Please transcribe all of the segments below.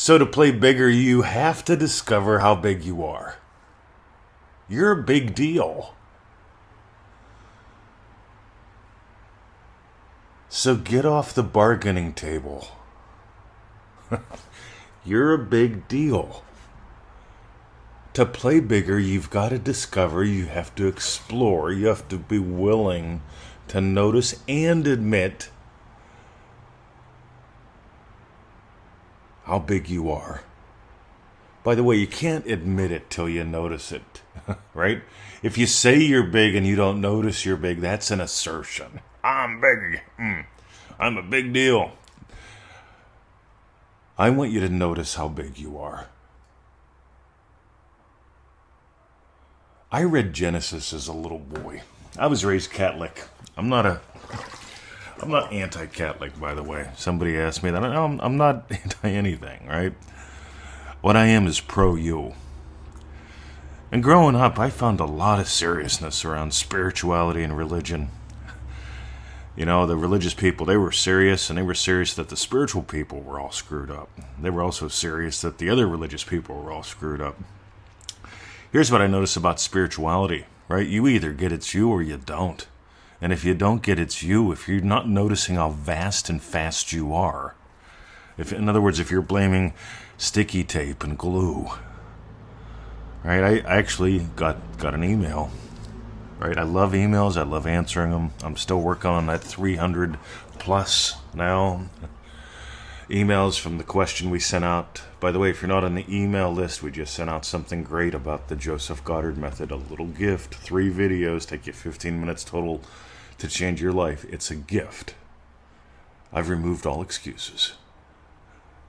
So to play bigger, you have to discover how big you are. You're a big deal. So get off the bargaining table. You're a big deal. To play bigger, you've got to discover, you have to explore, you have to be willing to notice and admit how big you are. By the way, you can't admit it till you notice it, right? If you say you're big and you don't notice you're big, that's an assertion. I'm big. I'm a big deal. I want you to notice how big you are. I read Genesis as a little boy. I was raised Catholic. I'm not anti-Catholic, by the way. Somebody asked me that. I'm not anti-anything, right? What I am is pro-you. And growing up, I found a lot of seriousness around spirituality and religion. You know, the religious people, they were serious, and they were serious that the spiritual people were all screwed up. They were also serious that the other religious people were all screwed up. Here's what I notice about spirituality, right? You either get it's you or you don't. And if you don't get it's you, if you're not noticing how vast and fast you are, in other words, if you're blaming sticky tape and glue, right? I actually got an email, right? I love emails. I love answering them. I'm still working on that 300 plus now emails from the question we sent out. By the way, if you're not on the email list, we just sent out something great about the Joseph Goddard method, a little gift, 3 videos, take you 15 minutes total to change your life. It's a gift. I've removed all excuses.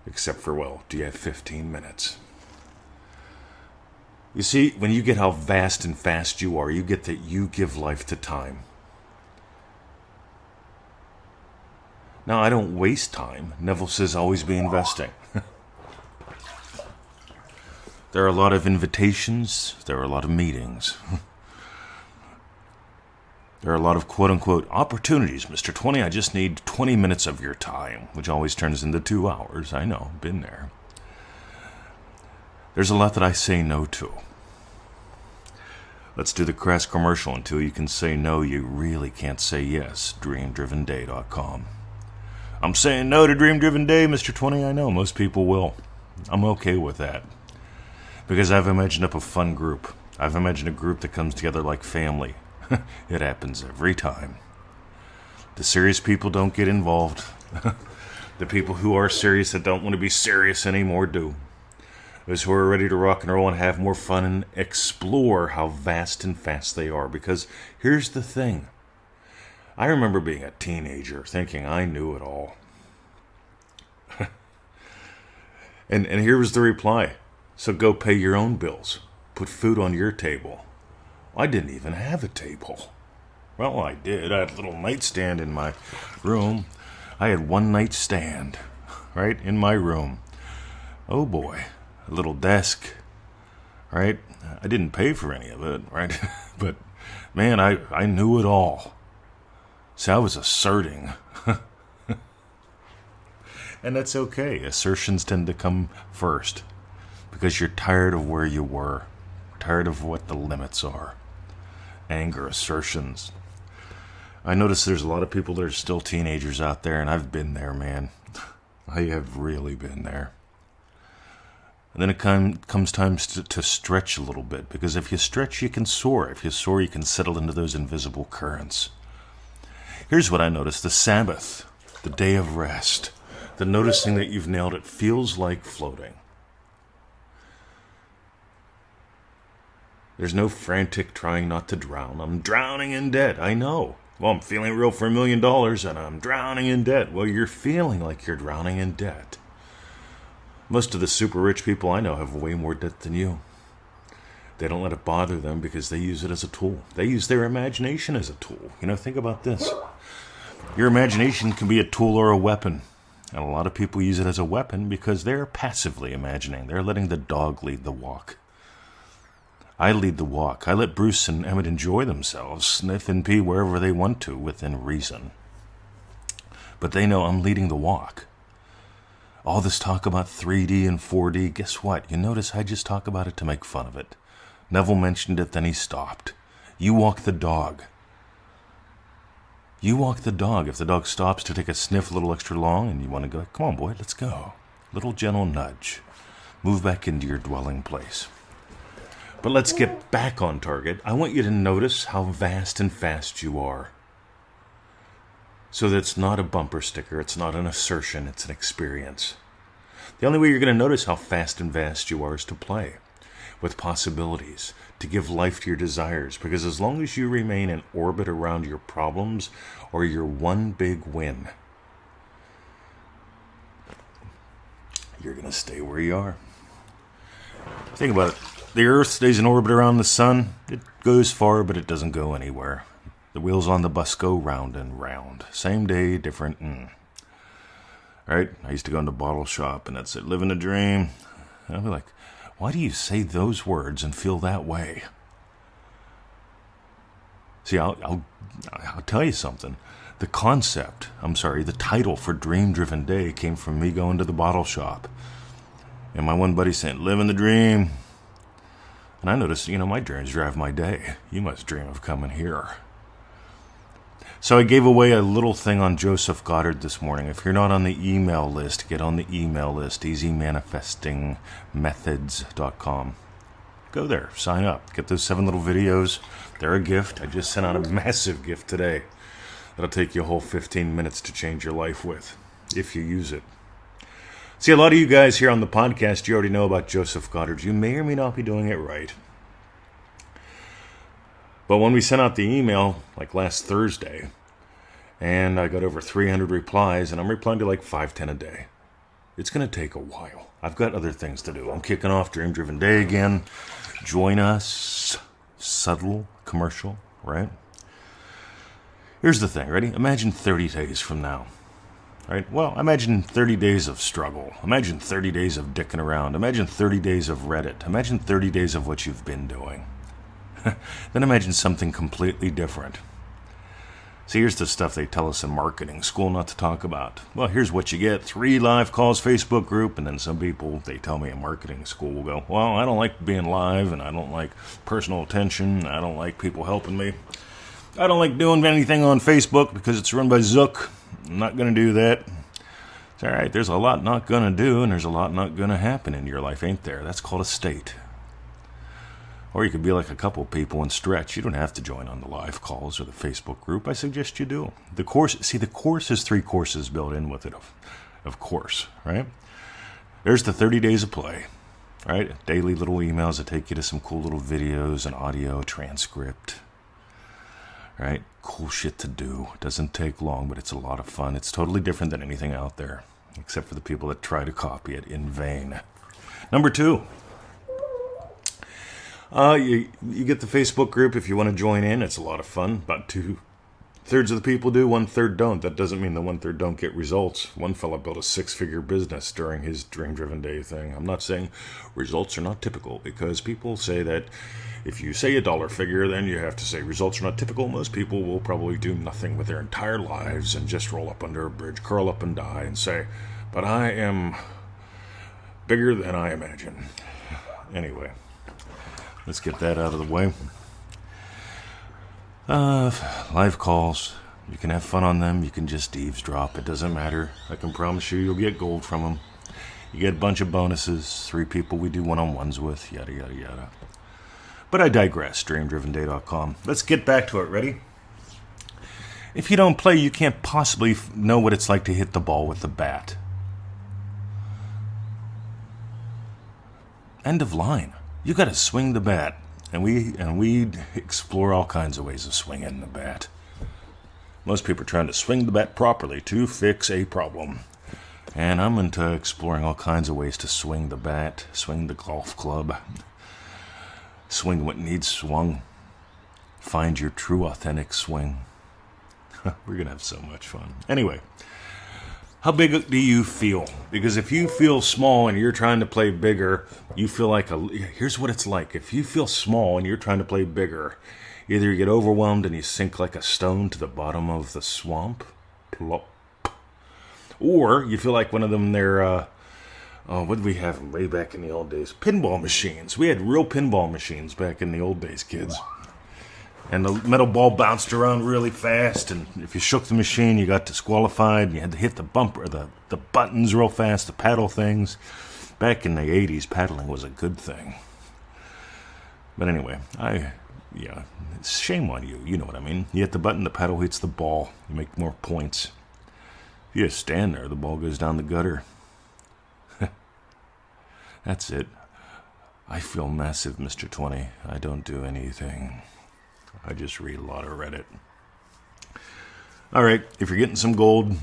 Except for, well, do you have 15 minutes? You see, when you get how vast and fast you are, you get that you give life to time. Now, I don't waste time. Neville says always be investing. There are a lot of invitations. There are a lot of meetings. There are a lot of quote-unquote opportunities. Mr. 20, I just need 20 minutes of your time, which always turns into 2 hours. I know, been there. There's a lot that I say no to. Let's do the crass commercial. Until you can say no, you really can't say yes. DreamDrivenDay.com. I'm saying no to Dream Driven Day, Mr. 20. I know, most people will. I'm okay with that. Because I've imagined up a fun group. I've imagined a group that comes together like family. It happens every time. The serious people don't get involved. The people who are serious that don't want to be serious anymore do. Those who are ready to rock and roll and have more fun and explore how vast and fast they are. Because here's the thing. I remember being a teenager thinking I knew it all. and here was the reply. So go pay your own bills. Put food on your table. I didn't even have a table. Well, I did. I had a little nightstand in my room. I had one nightstand, right, in my room. Oh boy, a little desk, right? I didn't pay for any of it, right? But, man, I knew it all. See, I was asserting. And that's okay. Assertions tend to come first because you're tired of where you were, tired of what the limits are. Anger, assertions. I notice there's a lot of people that are still teenagers out there, and I've been there, man. I have really been there. And then it comes time to stretch a little bit, because if you stretch, you can soar. If you soar, you can settle into those invisible currents. Here's what I noticed. The Sabbath, the day of rest, the noticing that you've nailed it, feels like floating. There's no frantic trying not to drown. I'm drowning in debt. I know. Well, I'm feeling real for $1 million and I'm drowning in debt. Well, you're feeling like you're drowning in debt. Most of the super rich people I know have way more debt than you. They don't let it bother them because they use it as a tool. They use their imagination as a tool. You know, think about this. Your imagination can be a tool or a weapon. And a lot of people use it as a weapon because they're passively imagining. They're letting the dog lead the walk. I lead the walk. I let Bruce and Emmett enjoy themselves, sniff and pee wherever they want to, within reason. But they know I'm leading the walk. All this talk about 3D and 4D, guess what? You notice I just talk about it to make fun of it. Neville mentioned it, then he stopped. You walk the dog. You walk the dog. If the dog stops to take a sniff a little extra long and you want to go, come on, boy, let's go. Little gentle nudge. Move back into your dwelling place. But let's get back on target. I want you to notice how vast and fast you are. So that it's not a bumper sticker, it's not an assertion, it's an experience. The only way you're going to notice how fast and vast you are is to play with possibilities, to give life to your desires. Because as long as you remain in orbit around your problems or your one big win, you're going to stay where you are. Think about it. The Earth stays in orbit around the sun. It goes far, but it doesn't go anywhere. The wheels on the bus go round and round. Same day, different. Right? I used to go into a bottle shop, and that's it. Living a dream. And I'd be like, why do you say those words and feel that way? See, I'll tell you something. The title for Dream Driven Day came from me going to the bottle shop. And my one buddy saying, living the dream. And I noticed, my dreams drive my day. You must dream of coming here. So I gave away a little thing on Joseph Goddard this morning. If you're not on the email list, get on the email list, easymanifestingmethods.com. Go there, sign up, get those 7 little videos. They're a gift. I just sent out a massive gift today. That'll take you a whole 15 minutes to change your life with, if you use it. See, a lot of you guys here on the podcast, you already know about Joseph Goddard. You may or may not be doing it right. But when we sent out the email, like last Thursday, and I got over 300 replies, and I'm replying to like 5-10 a day. It's going to take a while. I've got other things to do. I'm kicking off Dream Driven Day again. Join us. Subtle commercial, right? Here's the thing, ready? Imagine 30 days from now. Right? Well, imagine 30 days of struggle. Imagine 30 days of dicking around. Imagine 30 days of Reddit. Imagine 30 days of what you've been doing. Then imagine something completely different. See, here's the stuff they tell us in marketing school not to talk about. Well, here's what you get. 3 live calls, Facebook group, and then some people, they tell me in marketing school will go, well, I don't like being live, and I don't like personal attention, I don't like people helping me. I don't like doing anything on Facebook because it's run by Zuck. I'm not going to do that. It's all right, there's a lot not going to do, and there's a lot not going to happen in your life, ain't there? That's called a state. Or you could be like a couple people and stretch. You don't have to join on the live calls or the Facebook group. I suggest you do. The course has 3 courses built in with it, of course, right? There's the 30 days of play, right? Daily little emails that take you to some cool little videos and audio, transcript, right? Cool shit to do. Doesn't take long, but it's a lot of fun. It's totally different than anything out there, except for the people that try to copy it in vain. Number 2. You get the Facebook group if you want to join in. It's a lot of fun. About 2/3 of the people do, 1/3 don't. That doesn't mean the 1/3 don't get results. One fella built a 6-figure business during his Dream Driven Day thing. I'm not saying results are not typical, because people say that if you say a dollar figure, then you have to say results are not typical. Most people will probably do nothing with their entire lives and just roll up under a bridge, curl up and die and say, but I am bigger than I imagine. Anyway. Let's get that out of the way. Live calls. You can have fun on them. You can just eavesdrop. It doesn't matter. I can promise you'll get gold from them. You get a bunch of bonuses. 3 people we do one-on-ones with. Yada, yada, yada. But I digress. DreamDrivenDay.com. Let's get back to it. Ready? If you don't play, you can't possibly know what it's like to hit the ball with the bat. End of line. You got to swing the bat, and we explore all kinds of ways of swinging the bat. Most people are trying to swing the bat properly to fix a problem, and I'm into exploring all kinds of ways to swing the bat, swing the golf club, swing what needs swung, find your true authentic swing. We're gonna have so much fun. Anyway. How big do you feel? Because if you feel small and you're trying to play bigger, you feel like here's what it's like. If you feel small and you're trying to play bigger, either you get overwhelmed and you sink like a stone to the bottom of the swamp, plop, or you feel like one of them, they're Oh, what did we have way back in the old days? Pinball machines. We had real pinball machines back in the old days, kids. And the metal ball bounced around really fast, and if you shook the machine, you got disqualified. You had to hit the bumper, the buttons real fast, the paddle things. Back in the 80s, paddling was a good thing. But anyway, it's shame on you. You know what I mean. You hit the button, the paddle hits the ball. You make more points. If you just stand there, the ball goes down the gutter. That's it. I feel massive, Mr. 20. I don't do anything. I just read a lot of Reddit. All right, if you're getting some gold,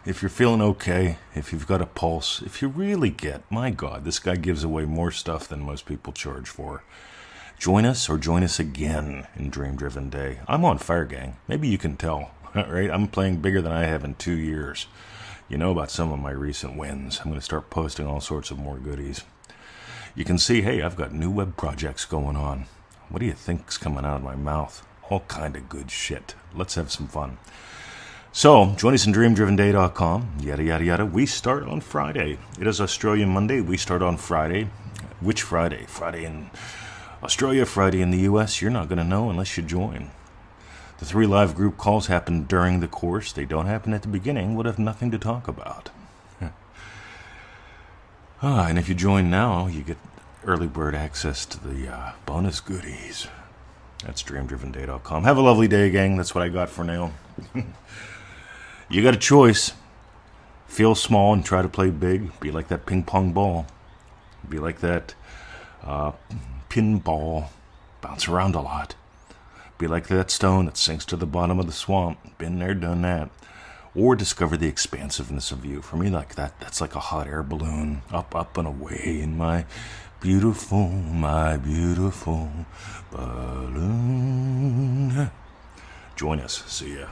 if you're feeling okay, if you've got a pulse, if you really get, my God, this guy gives away more stuff than most people charge for. Join us or join us again in Dream Driven Day. I'm on fire, gang. Maybe you can tell, right? I'm playing bigger than I have in 2 years. You know about some of my recent wins. I'm going to start posting all sorts of more goodies. You can see, hey, I've got new web projects going on. What do you think's coming out of my mouth? All kind of good shit. Let's have some fun. So, join us in dreamdrivenday.com, yada, yada, yada. We start on Friday. It is Australian Monday. We start on Friday. Which Friday? Friday in Australia, Friday in the U.S. You're not going to know unless you join. The 3 live group calls happen during the course. They don't happen at the beginning. We'll have nothing to talk about. And if you join now, you get early bird access to the bonus goodies. That's dreamdrivenday.com. Have a lovely day, gang. That's what I got for now. You got a choice. Feel small and try to play big. Be like that ping pong ball. Be like that pinball. Bounce around a lot. Be like that stone that sinks to the bottom of the swamp. Been there, done that. Or discover the expansiveness of you. For me, like that's like a hot air balloon. Up, up, and away in my beautiful balloon. Join us. See ya.